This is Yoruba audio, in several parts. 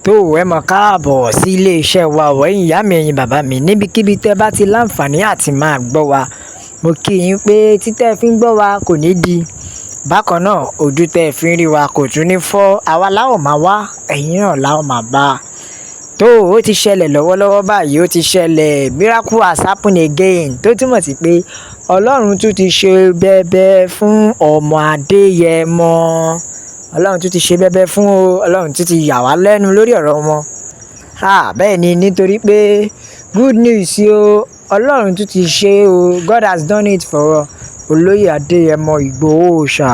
tó ẹ mọ̀ káàbọ̀ sí ilé iṣẹ́ wa ọ̀ ẹ̀yin ìyá mi ẹ̀yin bàbá mi níbikíbi tẹ́ bá ti láǹfààní àti máa gbọ́ wa. Mo kí yín pé títẹ́ fi ń gbọ́ wa kò ní di, bákan náà ojú tẹ́ fi ń rí wa kò tún ní fọ́. Àwa la ó máa wá, ẹ̀yin náà la ó máa bá. Tó ó ti ṣẹlẹ̀ lọ́wọ́lọ́wọ́ báyìí, ó ti ṣẹlẹ̀, miracle has happened again, tó túmọ̀ sí pé Ọlọ́run tún ti ṣe bẹ́bẹ́ fún ọmọ Adéyẹmọ. Ọlọ́run tún ti ṣe bẹ́bẹ́ fún o, Ọlọ́run tún ti yà wá lẹ́nu lórí ọ̀rọ̀ wọn. Bẹ́ẹ̀ ni, nítorí pé good news o, Ọlọ́run tún ti ṣe o, God has done it for Olóyè Adéyẹmọ Igboho ṣá.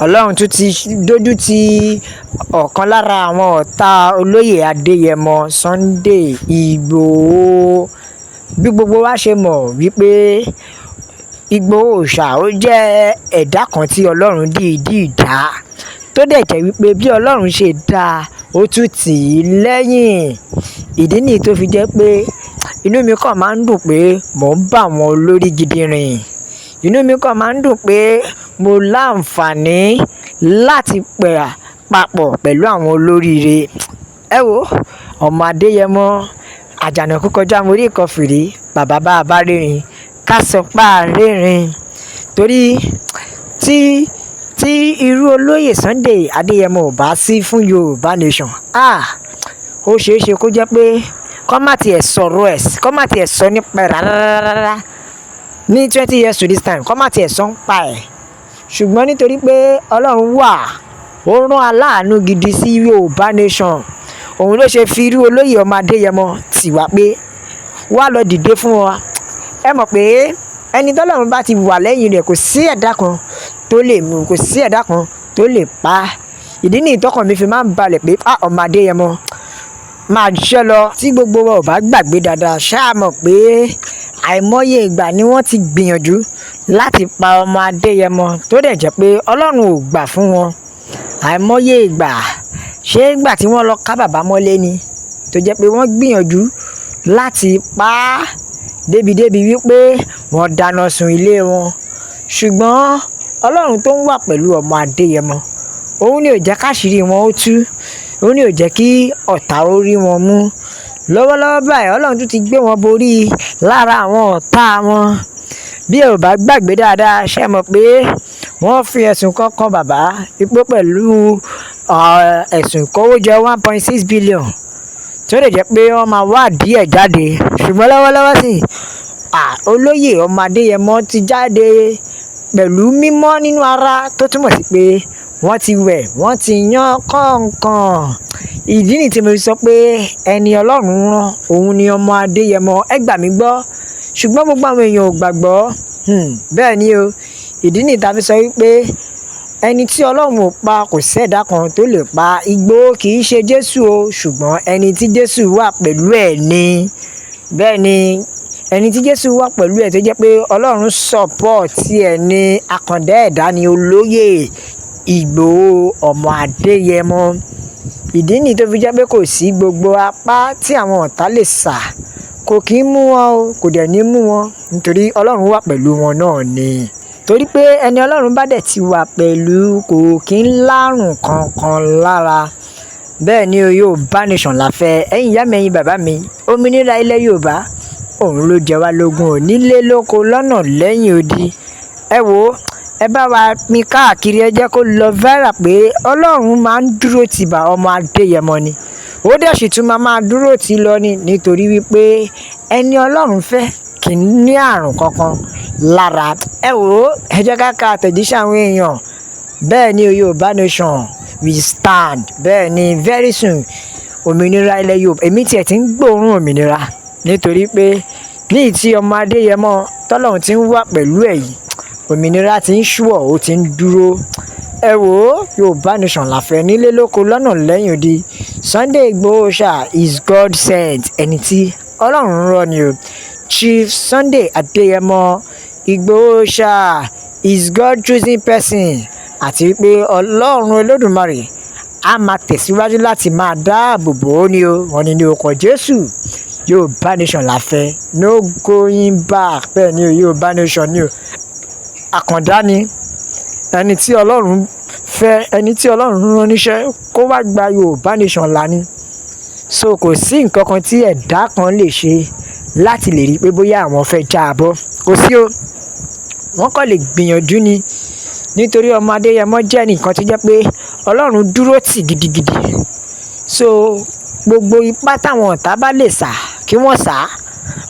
Ọlọ́run tún ti dójú ti ọ̀kan lára àwọn ọ̀tá Olóyè Adéyẹmọ, Sunday Igboho. Bí gbogbo wa ṣe mọ̀ wípé Igboho ṣá ó jẹ́ ẹ̀dá kan tí Ọlọ́run dìídì dá, tó dẹ̀ jẹ́ wípé bí Ọlọ́run ṣe dá ó tún tì í lẹ́yìn. Ìdí nìyí tó fi jẹ́ pé inú mi kàn máa ń dùn pé mò ń bá àwọn olórí gidi rìn. Inú mi kàn máa ń dùn pé mo láǹfààní láti papọ̀ pẹ̀lú àwọn olóríire. Ẹ wo ọmọ Adéyẹmọ, àjànàkú kọjá mo rí nǹkan fìrí, bàbá bá a bá rìnrìn ká sọ pé a rìnrìn. Torí tí irú Olóyè Sunday Adéyẹmọ ò bá sí fún Yorùbá nation, ó ṣeé ṣe kó jẹ́ pé kọ́ má tiẹ̀ sọ̀rọ̀ ẹ̀, kọ́ má tiẹ̀ sọ nípa ẹ̀ rárá ní 20 years to this time, kọ́ má tiẹ̀ sọ ń pa ẹ̀. Ṣùgbọ́n nítorí pé Ọlọ́run wà, ó rán aláàánú gidi sí Yorùbá nation, òun ló ṣe fi irú Olóyè ọmọ Adéyẹmọ tì wá pé wá lọ dìde fún wa. Ẹ mọ̀ pé ẹni tọ́lọ́run bá ti wà lẹ́yìn rẹ̀ kò sí ẹ̀dá kan tó lè mú, kò sí ẹ̀dá kan tó lè pa. Ìdí nìyí tọkàn mi fi máa ń balẹ̀ pé ọmọ Adéyẹmọ máa jíṣẹ́ lọ. Tí gbogbo wa ò bá gbàgbé dáadáa, ṣáà mọ̀ pé àìmọye ìgbà ni wọ́n ti gbìyànjú láti pa ọmọ Adéyẹmọ, tó dẹ̀ jẹ́ pé Ọlọ́run ò gbà fún wọn. Àìmọye ìgbà, ṣé ìgbà tí wọ́n lọ ká bàbá mọ́lé ni, tó jẹ́ pé wọ́n gbìyànjú láti pa á débi wípé wọ́n dáná sun ilé wọn. Ṣùgbọ́n Ọlọ́run tó ń wà pẹ̀lú ọmọ Adéyẹmọ, òun ni ò jẹ́ káṣírí wọn ó tú, òun ni ò jẹ́ kí ọ̀tá ó rí wọn mú. Lọ́wọ́lọ́wọ́ báyìí Ọlọ́run tún ti gbé wọn borí lára àwọn ọ̀tá wọn. Bí ẹ ò bá gbàgbé dáadáa, ṣé mọ̀ pé wọ́n fi ẹ̀sùn kan bàbá ipò pẹ̀lú ẹ̀sùn ìkówójẹ 1.6 billion, tó lè jẹ́ pé wọ́n máa wá díẹ̀ jáde. Ṣùgbọ́n lọ́wọ́lọ́wọ́ sí Olóyè ọmọ Adéyẹmọ ti jáde pẹ̀lú mímọ́ nínú ara, tó túmọ̀ sí pé wọ́n ti wẹ̀, wọ́n ti yan kọ̀ọ̀kan. Ìdí nìyí tí mo sọ pé ẹni Ọlọ́run rán òun ni ọmọ Adéyẹmọ. Ẹ gbà mí gbọ́, ṣùgbọ́n gbogbo àwọn èèyàn ò gbàgbọ́. Bẹ́ẹ̀ ni o, ìdí nìyí tá fi sọ wípé ẹni tí Ọlọ́run ò pa kò sí ẹ̀dá kan tó lè pa. Igboho kì í ṣe Jésù o, ṣùgbọ́n ẹni tí Jésù wà pẹ̀lú ẹ̀ ni. Bẹ́ẹ̀ ni, ẹni tí Jésù wà pẹ̀lú ẹ̀ tó jẹ́ pé Ọlọ́run support ẹ̀ ní àkàndá ẹ̀dá ni Olóyè Igboho ọmọ Adéyẹmọ. Ìdí nìyí tó fi jẹ́ pé kò sí gbogbo apá tí àwọn ọ̀tá lè sà, kò kí ń mú wọn o, kò dẹ̀ ní mú wọn, nítorí Ọlọ́run wà pẹ̀lú wọn náà ni. Torí pé ẹni Ọlọ́run bá dẹ̀ ti wà pẹ̀lú kò kí ń lárùn kankan lára. Bẹ́ẹ̀ ni o, Yorùbá nation la fẹ́. Ẹ̀yin ìyá mi ẹ̀yin bàbá mi, òmìnira ilẹ̀ Yorùbá òun ló jẹ wá lógún o, nílé lóko lọ́nà lẹ́yìn odi. Ẹ wo, ẹ bá wa pín káàkiri, ẹ jẹ́ kó lọ viral pé Ọlọ́run máa ń dúró tì bá ọmọ Adéyẹmọ ni, ó dẹ̀ sì tún máa dúró tì lọ ni, nítorí wípé ẹni Ọlọ́run fẹ́ kì í ní àrùn kankan lára. Ẹ wo, ẹ jẹ́ ká ka àtẹ̀jíṣẹ́ àwọn èèyàn. Bẹ́ẹ̀ ni o, Yorùbá nation we stand. Bẹ́ẹ̀ ni, very soon òmìnira ilẹ̀ Yorùbá, èmi tiẹ̀ ti ń gbóòórùn òmìnira, nítorí pé ní ìtí ọmọ Adéyẹmọ tọ́lọ́run ti ń wà pẹ̀lú ẹ̀ yìí, òmìnira ti ń ṣúọ̀, ó ti ń dúró. Ẹ wò ó, Yorùbá nation la fẹ́, nílé lóko lọ́nà lẹ́yìn odi. Sunday Igboho ṣá is God sent, ẹni tí Ọlọ́run rán ni o. Chief Sunday Adéyẹmọ Igboho ṣá is God chosen person, àti wípé Ọlọ́run Olódùmarè á máa tẹ̀síwájú láti máa dáàbò bò ó ni o. Wọ́n ní ní orúkọ Jésù, Yorùbá nation la fẹ́, no going back. Bẹ́ẹ̀ ni o, Yorùbá nation ni o. Àkàndá ni ẹni tí Ọlọ́run fẹ́, ẹni tí Ọlọ́run rán níṣẹ́ kó wá gba Yorùbá nation là ni. so kò sí nǹkan kan tí ẹ̀dá kan lè ṣe láti lè rí pé bóyá àwọn fẹ́ já a bọ́, kò sí o. Wọ́n kàn lè gbìyànjú ni, nítorí ọmọ Adéyẹmọ jẹ́ nǹkan tó jẹ́ pé Ọlọ́run dúró tì gidigidi. So gbogbo ipá táwọn ọ̀tá bá lè sà kí wọ́n sà á,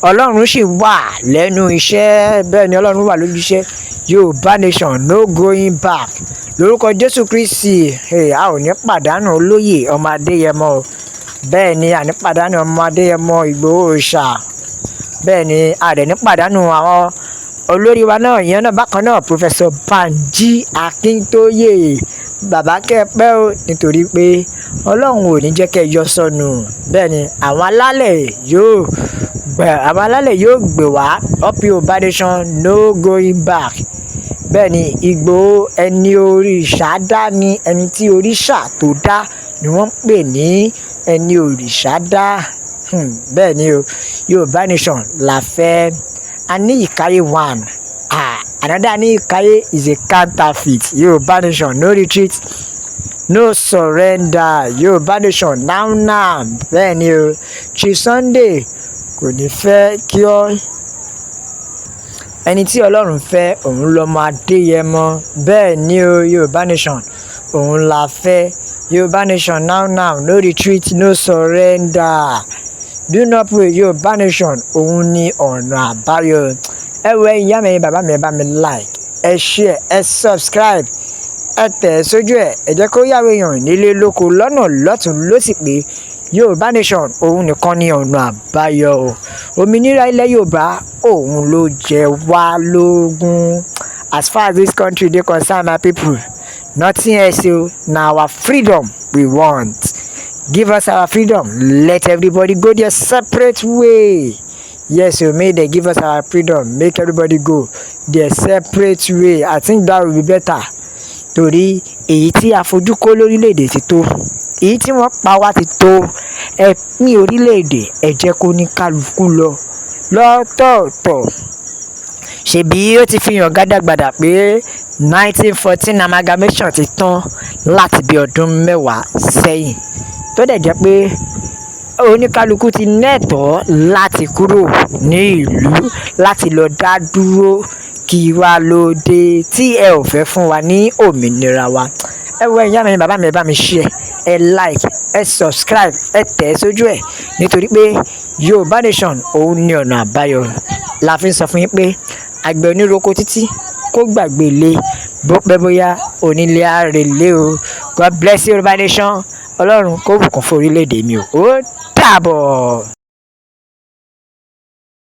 Ọlọ́run sì wà lẹ́nu iṣẹ́. Bẹ́ẹ̀ ni Ọlọ́run wà lójú iṣẹ́. Yorùbá nation no going back. Lórúkọ Jésù Kristi, a ò ní pàdánù olóyè ọmọ Adéyẹmọ o. Bẹ́ẹ̀ ni a ní pàdánù ọmọ Adéyẹmọ Ìgbòho ṣá. Bẹ́ẹ̀ ni a dẹ̀ ní pàdánù àwọn olórí wa náà, ìyẹn náà bákan náà Professor Banji Akintoye. Bàbá kẹ́pẹ́ o, nítorí pé Ọlọ́run ò ní jẹ́ kẹ́ yọ sọnù. Bẹ́ẹ̀ ni àwọn alálẹ̀ yóò gbè wá. Up Yorùbá nation no going back. Bẹ́ẹ̀ ni Igboho ẹni òrìṣà dá ni, ẹni tí òrìṣà tó dá ni wọ́n ń pè ní ẹni òrìṣà dá. Bẹ́ẹ̀ ni o, Yorùbá nation la fẹ́. Aniyikaye one. Another Aniyikaye is a counterfeit. Yorùbá nation no retreat, no surrender. Yorùbá nation now. Bẹ́ẹ̀ ni o, Chief Sunday kò ní fẹ́ kí ẹni tí Ọlọ́run fẹ́ òun lọ́mọ Adéyẹmọ. Bẹ́ẹ̀ ni o, Yorùbá nation òun la fẹ́. Yorùbá nation now, no retreat, no surrender. Do not pray. Yorùbá nation òun ni ọ̀nà àbáyọ. Ẹ wo ìyá mi, bàbá mi, ẹ bá mi like, ẹ share, ẹ subscribe, ẹ tẹ̀ sójú ẹ̀. Ẹ jẹ́ kó yàwó èèyàn nílé lóko lọ́nà lọ́tún lósì pé Yorùbá nation òun nìkan ni ọ̀nà àbáyọ o. Òmìnira ilẹ̀ Yorùbá òun ló jẹ wá lógún. As far as this country dey concern, my people, nothing else o. Na our freedom we want. Give us our freedom. Let everybody go their separate way. Yes, so may they give us our freedom. Make everybody go their separate way. I think that will be better. Torí èyí tí a fojú kó lórílẹ̀‐èdè ti tó, èyí tí wọ́n pa wá ti tó. Ẹ pín orílẹ̀‐èdè, ẹ jẹ́ kó ní kálukú lọ lọ́tọ̀ọ̀tọ̀. Ṣèbí ó ti fi hàn gàdàgbàdà pé 1914 amalgamation ti tán láti bí ọdún mẹ́wàá sẹ́yìn, tó dẹ̀ jẹ́ pé oníkálukú ti nẹ́tọ̀ọ́ láti kúrò ní ìlú láti lọ dá dúró. Kí wá ló dé tí ẹ ò fẹ́ fún wa ní òmìnira wa? Ẹ wo ìyá mi, bàbá mi, ẹ bá mi share, ẹ like, ẹ subscribe, ẹ tẹ̀ sójú ẹ̀, nítorí pé Yorùbá nation òun ni ọ̀nà àbáyọ. La fi ń sọ fún yín pé àgbẹ̀ oníroko títí kó gbàgbé ilé, bó pẹ́ bóyá onílé á relé o. God bless Yorùbá nation. Ọlọ́run kó bùkún fún orílẹ̀-èdè mi o. Ó dàbọ̀.